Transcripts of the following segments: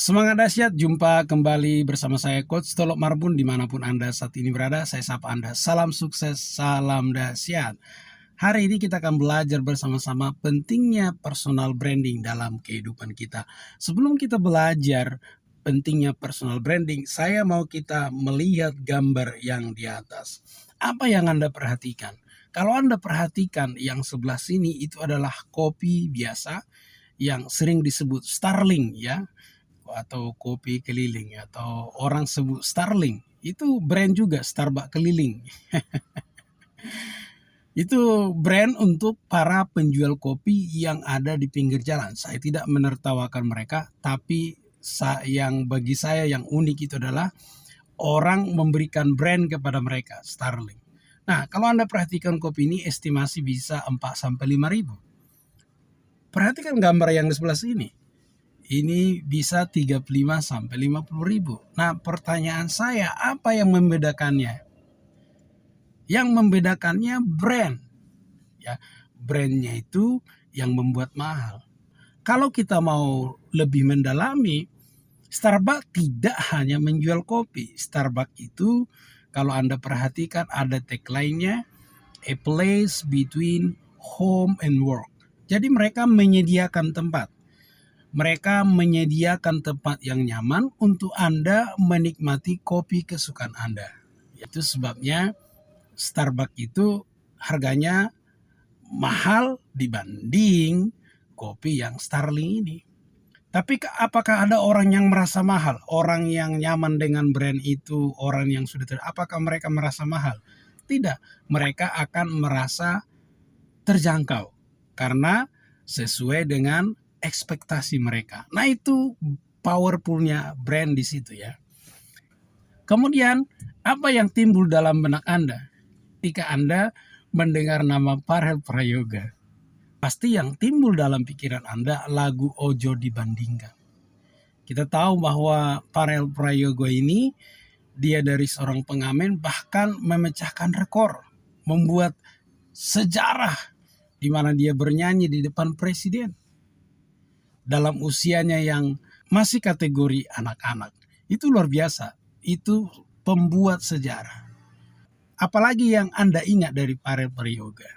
Semangat dahsyat, jumpa kembali bersama saya Coach Tolok Marbun dimanapun Anda saat ini berada. Saya sapa Anda, salam sukses, salam dahsyat. Hari ini kita akan belajar bersama-sama pentingnya personal branding dalam kehidupan kita. Sebelum kita belajar pentingnya personal branding, saya mau kita melihat gambar yang di atas. Apa yang Anda perhatikan? Kalau Anda perhatikan yang sebelah sini itu adalah kopi biasa yang sering disebut Starling ya, atau kopi keliling atau orang sebut Starling. Itu brand juga, Starbucks keliling. Itu brand untuk para penjual kopi yang ada di pinggir jalan. Saya tidak menertawakan mereka, tapi yang bagi saya yang unik itu adalah orang memberikan brand kepada mereka, Starling. Nah, kalau Anda perhatikan kopi ini estimasi bisa 4-5 ribu. Perhatikan gambar yang di sebelah sini. Ini bisa 35-50 ribu. Nah, pertanyaan saya, apa yang membedakannya? Yang membedakannya brand. Ya, brandnya itu yang membuat mahal. Kalau kita mau lebih mendalami, Starbucks tidak hanya menjual kopi. Starbucks itu kalau Anda perhatikan ada tagline-nya, a place between home and work. Jadi mereka menyediakan tempat. Mereka menyediakan tempat yang nyaman untuk Anda menikmati kopi kesukaan Anda. Itu sebabnya Starbucks itu harganya mahal dibanding kopi yang Starling ini. Tapi apakah ada orang yang merasa mahal? Orang yang nyaman dengan brand itu, orang yang sudah apakah mereka merasa mahal? Tidak, mereka akan merasa terjangkau karena sesuai dengan ekspektasi mereka. Nah, itu powerfulnya brand di situ ya. Kemudian apa yang timbul dalam benak Anda ketika Anda mendengar nama Parel Prayoga? Pasti yang timbul dalam pikiran Anda lagu Ojo Dibandingkan. Kita tahu bahwa Parel Prayoga ini dia dari seorang pengamen bahkan memecahkan rekor, membuat sejarah di mana dia bernyanyi di depan presiden dalam usianya yang masih kategori anak-anak. Itu luar biasa. Itu pembuat sejarah. Apalagi yang Anda ingat dari Parel Prayoga?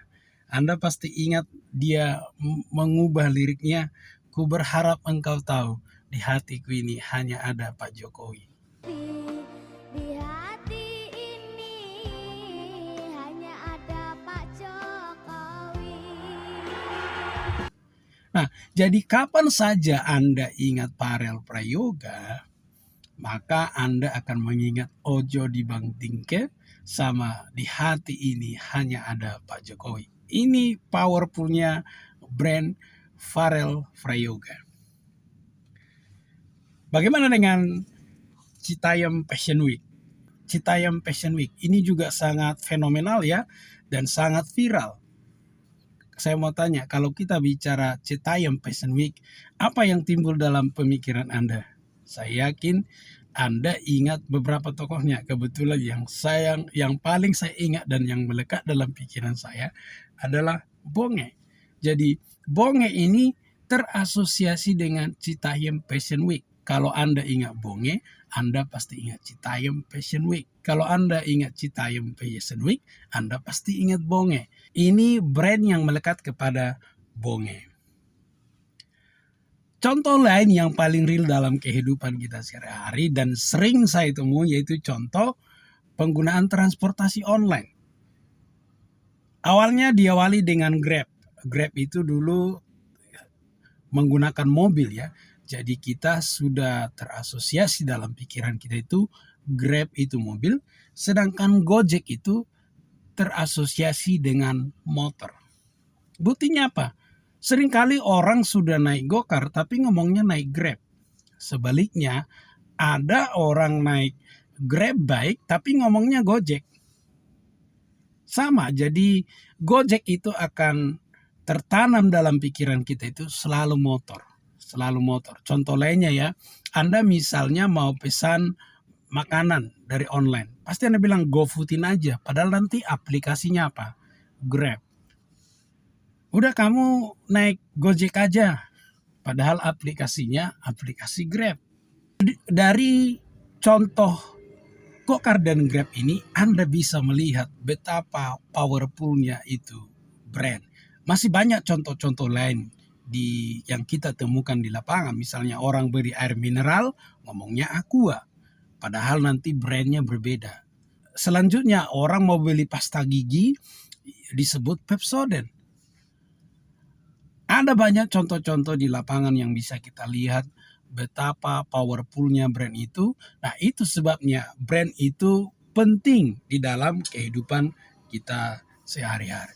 Anda pasti ingat dia mengubah liriknya, ku berharap engkau tahu, di hatiku ini hanya ada Pak Jokowi. Di hati ini hanya ada Pak Jokowi. Nah, jadi kapan saja Anda ingat Parel Prayoga, maka Anda akan mengingat Ojo Dibandingke sama di hati ini hanya ada Pak Jokowi. Ini powerfulnya brand Parel Prayoga. Bagaimana dengan Citayam Fashion Week? Citayam Fashion Week ini juga sangat fenomenal ya dan sangat viral. Saya mau tanya, kalau kita bicara Citayam Fashion Week, apa yang timbul dalam pemikiran Anda? Saya yakin Anda ingat beberapa tokohnya. Kebetulan yang paling saya ingat dan yang melekat dalam pikiran saya adalah Bonge. Jadi Bonge ini terasosiasi dengan Citayam Fashion Week. Kalau Anda ingat Bonge, Anda pasti ingat Citayam Fashion Week. Kalau Anda ingat Citayam Fashion Week, Anda pasti ingat Bonge. Ini brand yang melekat kepada Bonge. Contoh lain yang paling real dalam kehidupan kita sehari-hari dan sering saya temui yaitu contoh penggunaan transportasi online. Awalnya diawali dengan Grab. Grab itu dulu menggunakan mobil ya. Jadi kita sudah terasosiasi dalam pikiran kita itu Grab itu mobil, sedangkan Gojek itu terasosiasi dengan motor. Buktinya apa? Seringkali orang sudah naik Gokar tapi ngomongnya naik Grab. Sebaliknya, ada orang naik Grab bike tapi ngomongnya Gojek. Sama, jadi Gojek itu akan tertanam dalam pikiran kita itu selalu motor. Selalu motor. Contoh lainnya ya, Anda misalnya mau pesan makanan dari online. Pasti Anda bilang GoFoodin aja. Padahal nanti aplikasinya apa? Grab. Udah kamu naik Gojek aja. Padahal aplikasinya aplikasi Grab. Dari contoh Gokar dan Grab ini, Anda bisa melihat betapa powerfulnya itu brand. Masih banyak contoh-contoh lain yang kita temukan di lapangan. Misalnya orang beli air mineral, ngomongnya Aqua. Padahal nanti brandnya berbeda. Selanjutnya orang mau beli pasta gigi, disebut Pepsodent. Ada banyak contoh-contoh di lapangan yang bisa kita lihat betapa powerfulnya brand itu. Nah, itu sebabnya brand itu penting di dalam kehidupan kita sehari-hari.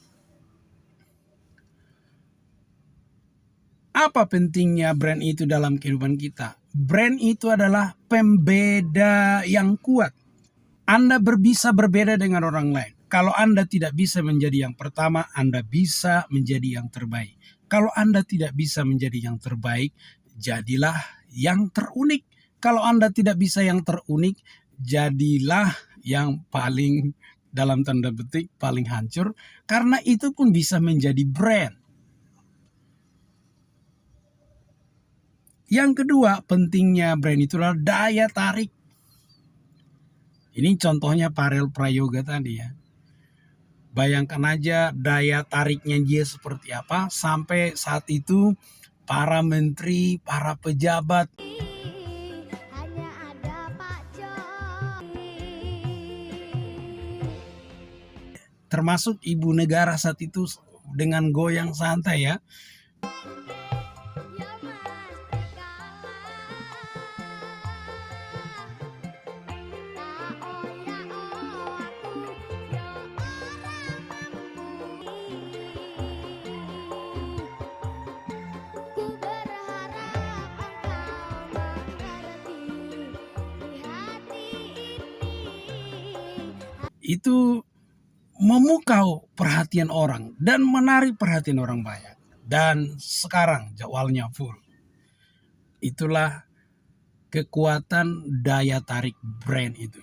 Apa pentingnya brand itu dalam kehidupan kita? Brand itu adalah pembeda yang kuat. Anda bisa berbeda dengan orang lain. Kalau Anda tidak bisa menjadi yang pertama, Anda bisa menjadi yang terbaik. Kalau Anda tidak bisa menjadi yang terbaik, jadilah yang terunik. Kalau Anda tidak bisa yang terunik, jadilah yang paling, dalam tanda petik, paling hancur. Karena itu pun bisa menjadi brand. Yang kedua, pentingnya brand itu adalah daya tarik. Ini contohnya Parel Prayoga tadi ya. Bayangkan aja daya tariknya dia seperti apa. Sampai saat itu para menteri, para pejabat, hanya ada Pak Jokowi. termasuk ibu negara saat itu dengan goyang santai ya. Ya mesti kalah. Oh ya oh aku ya orang mampu. Ku berharap engkau mengerti di hati ini. Itu memukau perhatian orang dan menarik perhatian orang banyak. Dan sekarang jadwalnya full. Itulah kekuatan daya tarik brand itu.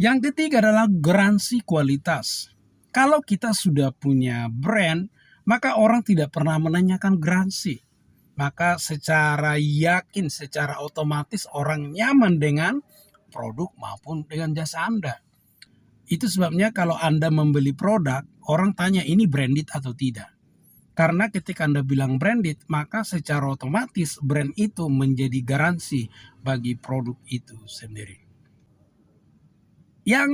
Yang ketiga adalah garansi kualitas. Kalau kita sudah punya brand, maka orang tidak pernah menanyakan garansi. Maka secara yakin, secara otomatis orang nyaman dengan produk maupun dengan jasa Anda. Itu sebabnya kalau Anda membeli produk, orang tanya ini branded atau tidak. Karena ketika Anda bilang branded, maka secara otomatis brand itu menjadi garansi bagi produk itu sendiri. Yang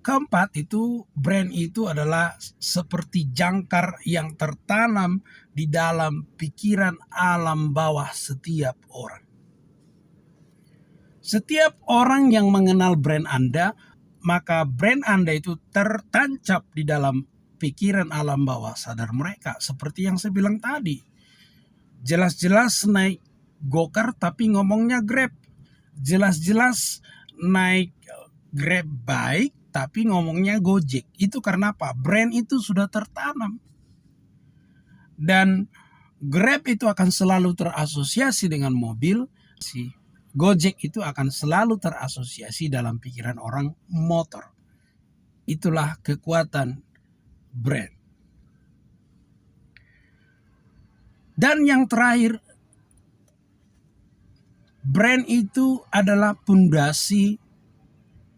keempat itu, brand itu adalah seperti jangkar yang tertanam di dalam pikiran alam bawah setiap orang. Setiap orang yang mengenal brand Anda, maka brand Anda itu tertancap di dalam pikiran alam bawah sadar mereka. Seperti yang saya bilang tadi. Jelas-jelas naik Gokar tapi ngomongnya Grab. Jelas-jelas naik Grab baik tapi ngomongnya Gojek. Itu karena apa? Brand itu sudah tertanam. Dan Grab itu akan selalu terasosiasi dengan mobil. Gojek itu akan selalu terasosiasi dalam pikiran orang motor. Itulah kekuatan brand. Dan yang terakhir, brand itu adalah pondasi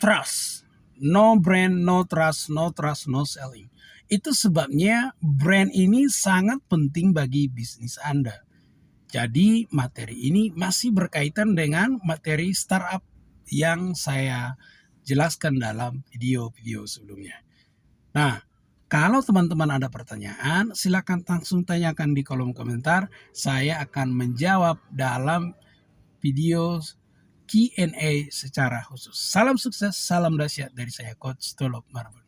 trust. No brand, no trust, no trust, no selling. Itu sebabnya brand ini sangat penting bagi bisnis Anda. Jadi materi ini masih berkaitan dengan materi startup yang saya jelaskan dalam video-video sebelumnya. Nah, kalau teman-teman ada pertanyaan, silakan langsung tanyakan di kolom komentar. Saya akan menjawab dalam video Q&A secara khusus. Salam sukses, salam dahsyat dari saya Coach Tolop Marvel.